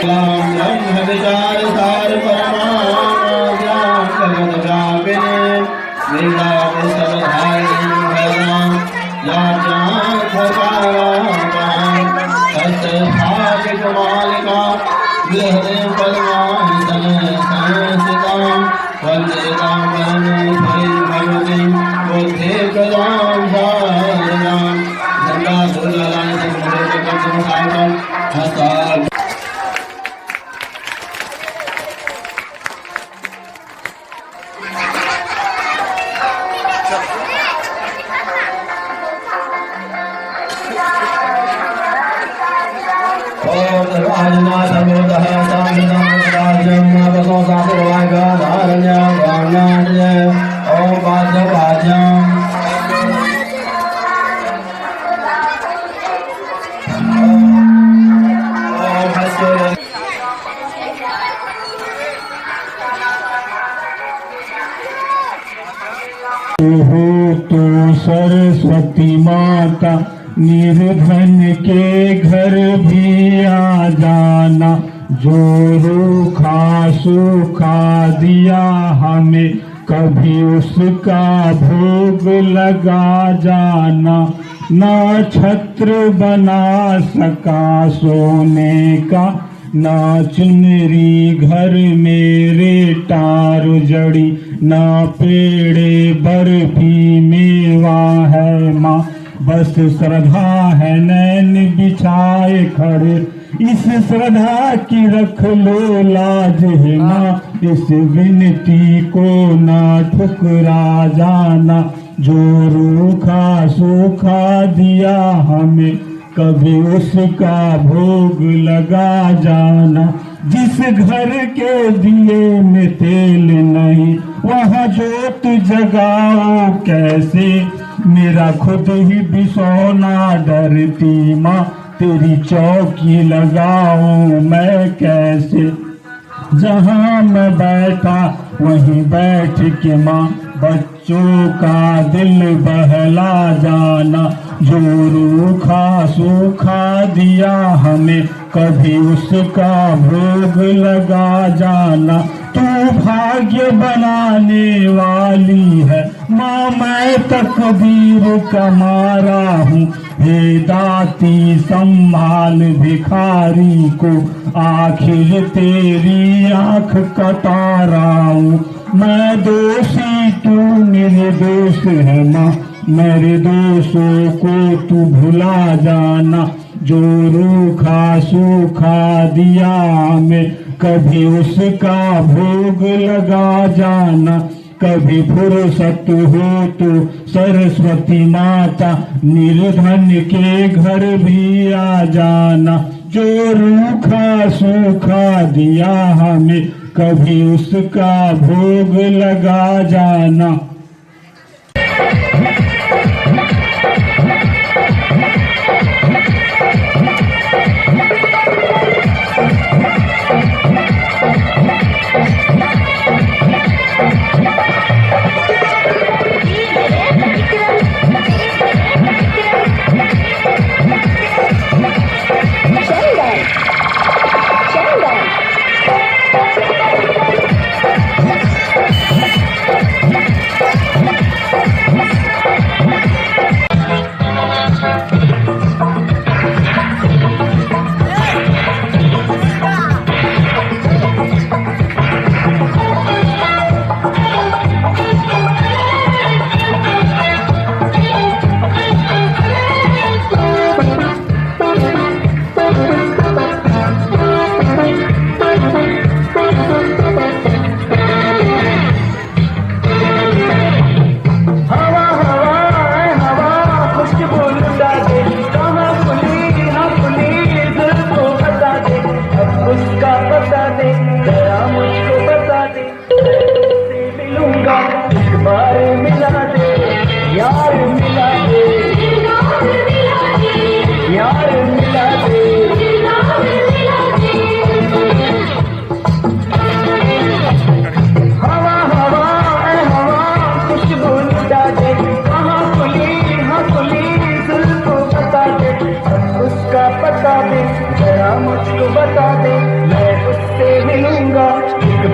ब्रह्म विचार सार तो सरस्वती माता निर्धन के घर भी आ जाना, जो रूखा सूखा दिया हमें कभी उसका भोग लगा जाना। ना छत्र बना सका सोने का, ना चुनरी घर मेरे टार जड़ी, ना पेड़े बर्फी मेवा है माँ। बस श्रद्धा है नैन बिछाए खड़े, इस श्रद्धा की रख लो लाज है माँ। इस विनती को ना ठुकरा जाना, जो रूखा सूखा दिया हमें कभी उसका भोग लगा जाना। जिस घर के दिए में तेल नहीं, वहाँ जोत जगाओ कैसे। मेरा खुद ही बिसौना डरती माँ, तेरी चौकी लगाऊं मैं कैसे। जहाँ मैं बैठा वहीं बैठ के माँ, बच्चों का दिल बहला जाना। जो रूखा सूखा दिया हमें कभी उसका भोग लगा जाना। तू भाग्य बनाने वाली है माँ, मैं तकदीर का मारा हूँ। हे दाती संभाल भिखारी को, आखिर तेरी आँख का तारा हूँ। मैं दोषी तू निर्दोष है माँ, मेरे दोषों को तू भुला जाना। जो रूखा सूखा दिया हमें कभी उसका भोग लगा जाना। कभी फुर्सत हो तो सरस्वती माता निर्धन के घर भी आ जाना। जो रूखा सूखा दिया हमें कभी उसका भोग लगा जाना।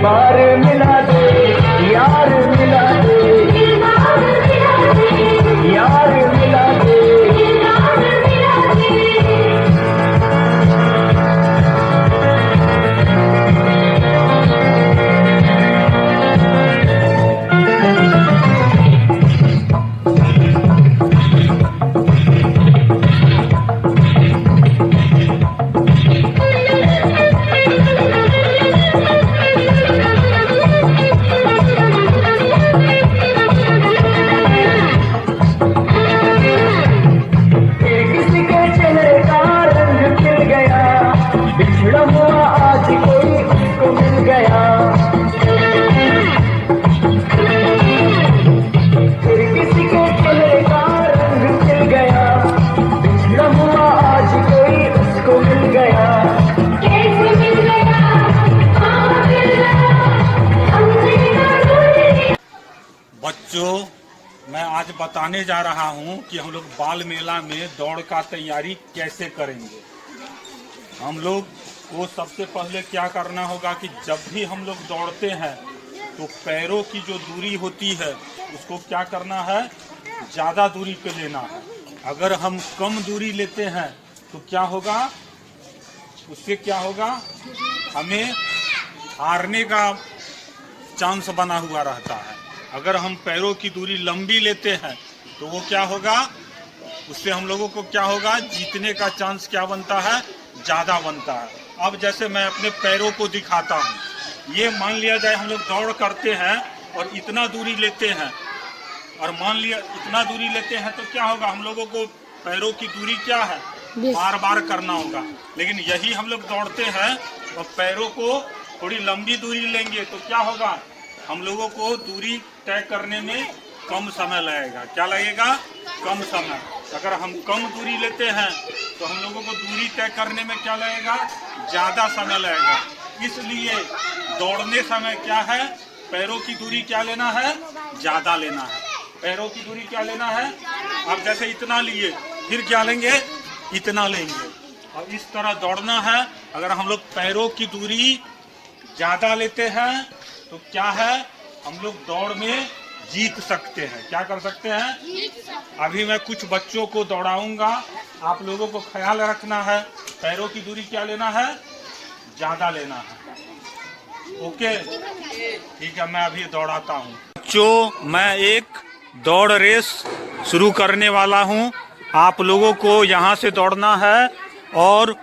बार मिला दे यार मिला दे यार मिला दे बच्चों, मैं आज बताने जा रहा हूँ कि हम लोग बाल मेला में दौड़ का तैयारी कैसे करेंगे। हम लोग को सबसे पहले क्या करना होगा कि जब भी हम लोग दौड़ते हैं तो पैरों की जो दूरी होती है उसको क्या करना है, ज़्यादा दूरी पे लेना है। अगर हम कम दूरी लेते हैं तो क्या होगा, उससे क्या होगा, हमें हारने का चांस बना हुआ रहता है। अगर हम पैरों की दूरी लंबी लेते हैं तो वो क्या होगा, उससे हम लोगों को क्या होगा, जीतने का चांस क्या बनता है, ज़्यादा बनता है। अब जैसे मैं अपने पैरों को दिखाता हूँ, ये मान लिया जाए हम लोग दौड़ करते हैं और इतना दूरी लेते हैं, और मान लिया इतना दूरी लेते हैं तो क्या होगा, हम लोगों को पैरों की दूरी क्या है, बार बार करना होगा। लेकिन यही हम लोग दौड़ते हैं और पैरों को थोड़ी लंबी दूरी लेंगे तो क्या होगा, हम लोगों को दूरी तय करने में कम समय लगेगा। क्या लगेगा, कम समय। अगर हम कम दूरी लेते हैं तो हम लोगों को दूरी तय करने में क्या लगेगा, ज़्यादा समय लगेगा। इसलिए दौड़ने समय क्या है, पैरों की दूरी क्या लेना है, ज़्यादा लेना है। पैरों की दूरी क्या लेना है, अब जैसे इतना लिए, फिर क्या लेंगे, इतना लेंगे, और इस तरह दौड़ना है। अगर हम लोग पैरों की दूरी ज़्यादा लेते हैं तो क्या है, हम लोग दौड़ में जीत सकते हैं। क्या कर सकते हैं, अभी मैं कुछ बच्चों को दौड़ाऊंगा, आप लोगों को ख्याल रखना है, पैरों की दूरी क्या लेना है, ज़्यादा लेना है। ओके, ठीक है, मैं अभी दौड़ाता हूँ। बच्चों, मैं एक दौड़ रेस शुरू करने वाला हूँ। आप लोगों को यहाँ से दौड़ना है और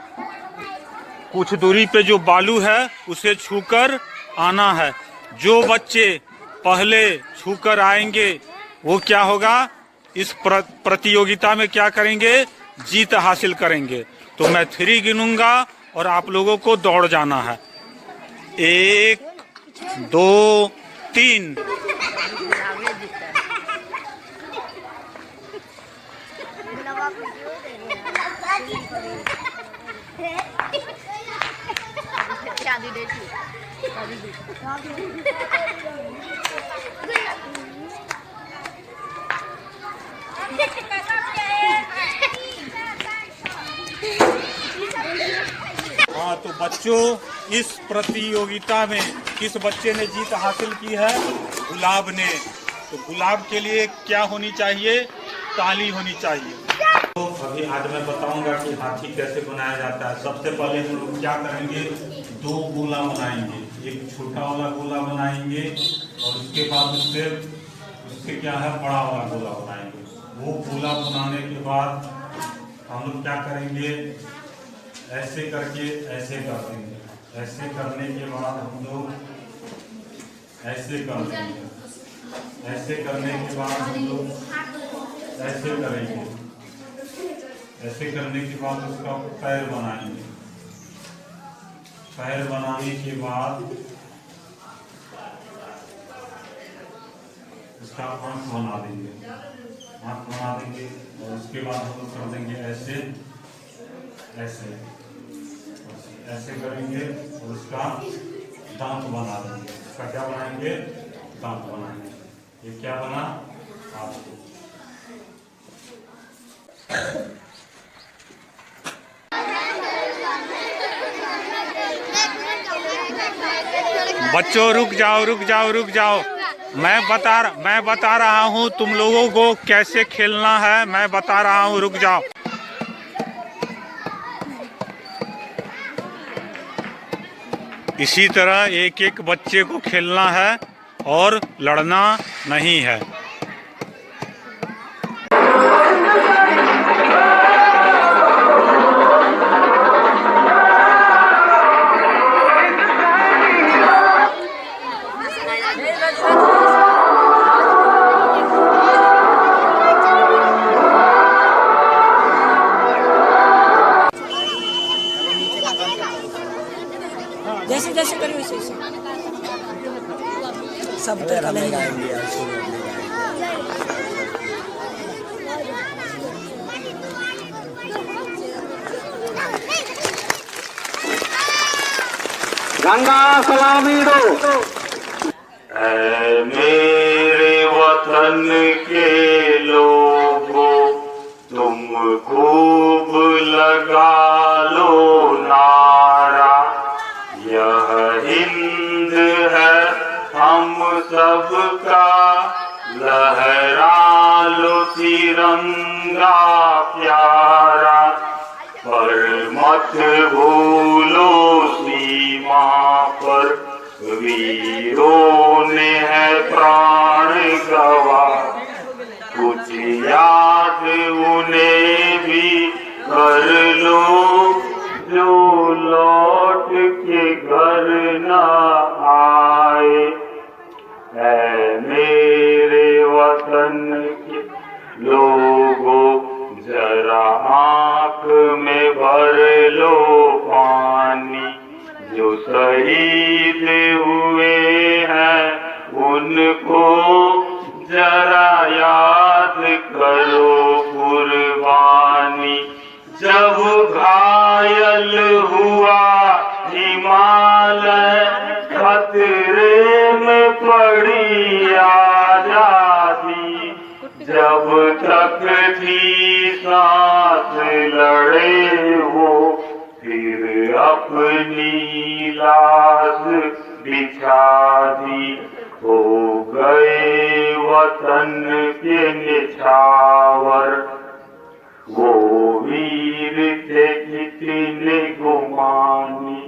कुछ दूरी पे जो बालू है उसे छूकर आना है। जो बच्चे पहले छूकर आएंगे वो क्या होगा, इस प्रतियोगिता में क्या करेंगे, जीत हासिल करेंगे। तो मैं 3 गिनूंगा और आप लोगों को दौड़ जाना है। 1 2 3। हाँ, तो बच्चों, इस प्रतियोगिता में किस बच्चे ने जीत हासिल की है, गुलाब ने। तो गुलाब के लिए क्या होनी चाहिए, ताली होनी चाहिए। तो अभी आज मैं बताऊंगा कि हाथी कैसे बनाया जाता है। सबसे पहले हम लोग क्या करेंगे, 2 गोला बनाएंगे। एक छोटा वाला गोला बनाएंगे और उसके बाद उससे क्या है, बड़ा वाला गोला बनाएंगे। वो गोला बनाने के बाद हम लोग क्या करेंगे, ऐसे करके ऐसे कर देंगे। ऐसे करने के बाद हम लोग ऐसे कर देंगे। ऐसे करने के बाद हम लोग ऐसे करेंगे। ऐसे करने के बाद उसका पैर बनाएंगे। पैर बनाने के बाद उसका आँख बना देंगे। आँख बना देंगे और उसके बाद हम लोग कर देंगे ऐसे ऐसे ऐसे करेंगे और उसका दांत बना देंगे। उसका क्या बनाएंगे, दांत बनाएंगे। ये क्या बना, आपको बच्चों रुक जाओ रुक जाओ रुक जाओ। मैं बता रहा हूँ तुम लोगों को कैसे खेलना है, मैं बता रहा हूँ, रुक जाओ। इसी तरह एक एक बच्चे को खेलना है और लड़ना नहीं है। जैसे जैसे करिए वैसे वैसे सब तक गाएंगे। गंगा सलामी दो। ऐ मेरे वतन के लोगों, तुम खूब लगा लो नारा, यह हिंद है हम सबका, लहरा लो तिरंगा प्यारा, पर मत भूलो सीमा पर वीरों ने है प्राण गवा, कुछ याद उन्हें भी कर लो जो लौट के घर न आए। ऐ मेरे वतन के लोगों, जरा आँख में भर लो पानी, जो शहीद हुए हैं उनको जरा याद करो कुर्बानी। जब घायल हुआ हिमालय, खतरे में पड़ी आजादी, जब तक थी सांस लड़े वो फिर अपनी लाश बिछा दी। हो गए वतन के निछावर, वो वीर थे कितने गुमानी,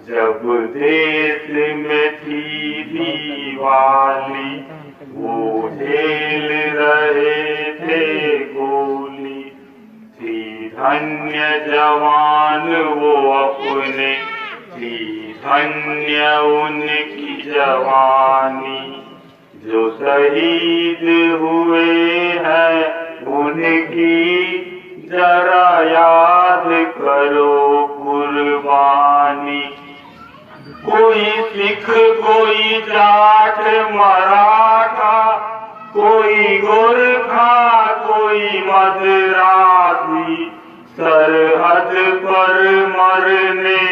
जब देश में थी दीवाली, वो झेल रहे थे गोली। थी धन्य जवान वो अपने, थी धन्य उनकी जवानी, जो शहीद हुए हैं उनकी जरा याद करो कुर्बानी। कोई सिख कोई जाट मराठा, कोई गोरखा कोई मद्रासी, सरहद पर मरने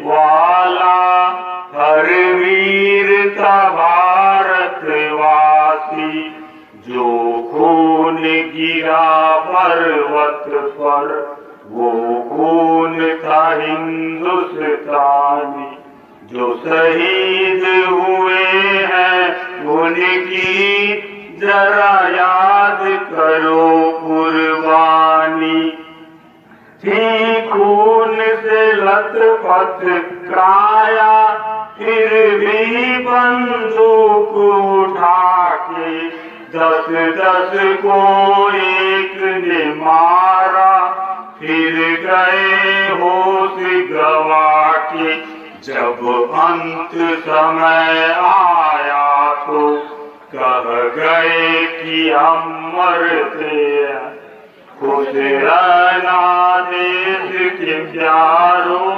वाला हर वीर था भारतवासी। जो खून गिरा पर्वत पर वो खून था हिंदुस्तानी, जो शहीद हुए हैं उनकी जरा याद करो कुर्बानी। थी खून से लथपथ काया, फिर भी बंदूक उठा के 10-10 को एक ने मारा, फिर गए होश गवा के। जब अंत समय आया तो कह गए कि हम मरते हैं, खुश रहना देश के प्यारों,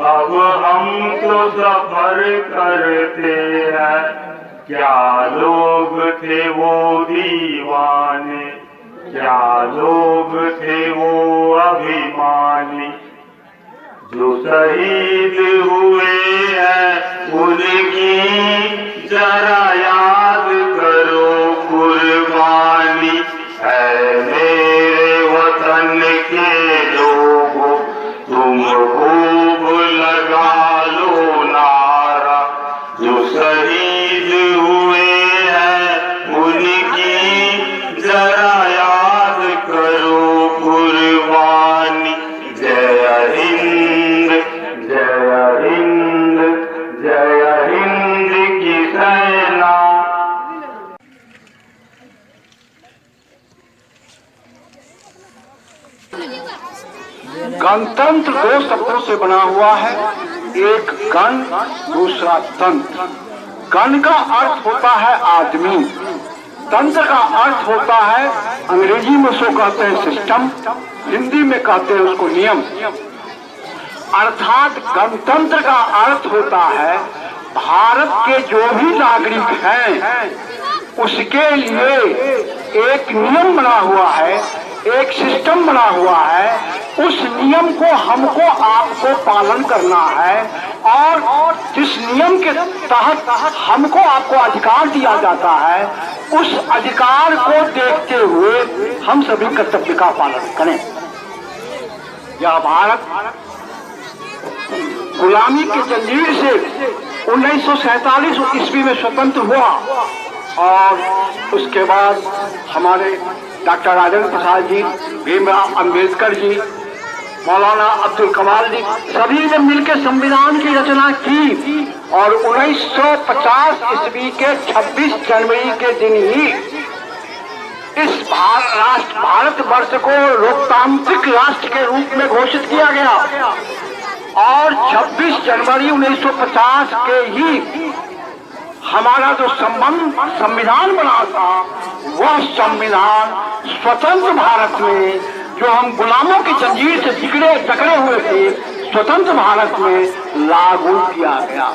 अब हम तो सफर करते हैं। क्या लोग थे वो दीवाने, क्या लोग थे वो अभिमानी, जो शहीद हुए हैं उनकी जरा याद करो कुर्बानी। है मेरे वतन के लोगों, तुम खूब लगा लो नारा, जो गणतंत्र दो शब्दों से बना हुआ है, एक गण दूसरा तंत्र। गण का अर्थ होता है आदमी, तंत्र का अर्थ होता है, अंग्रेजी में उसको कहते हैं सिस्टम, हिंदी में कहते हैं उसको नियम। अर्थात गणतंत्र का अर्थ होता है भारत के जो भी नागरिक हैं उसके लिए एक नियम बना हुआ है, एक सिस्टम बना हुआ है, उस नियम को हमको आपको पालन करना है और जिस नियम के तहत हमको आपको अधिकार दिया जाता है उस अधिकार को देखते हुए हम सभी कर्तव्य का पालन करें। यह भारत गुलामी की जंजीर से 1947 ईस्वी में स्वतंत्र हुआ और उसके बाद हमारे डॉक्टर राजेंद्र प्रसाद जी, भीमराव अंबेडकर जी, मौलाना अब्दुल कमाल जी सभी ने मिलकर संविधान की रचना की और 1950 ईस्वी के 26 जनवरी के दिन ही इस भारतवर्ष को लोकतांत्रिक राष्ट्र के रूप में घोषित किया गया और 26 जनवरी 1950 के ही हमारा जो संविधान बना था वह संविधान स्वतंत्र भारत में जो हम गुलामों की जंजीर से जकड़े हुए थे, स्वतंत्र भारत में लागू किया गया।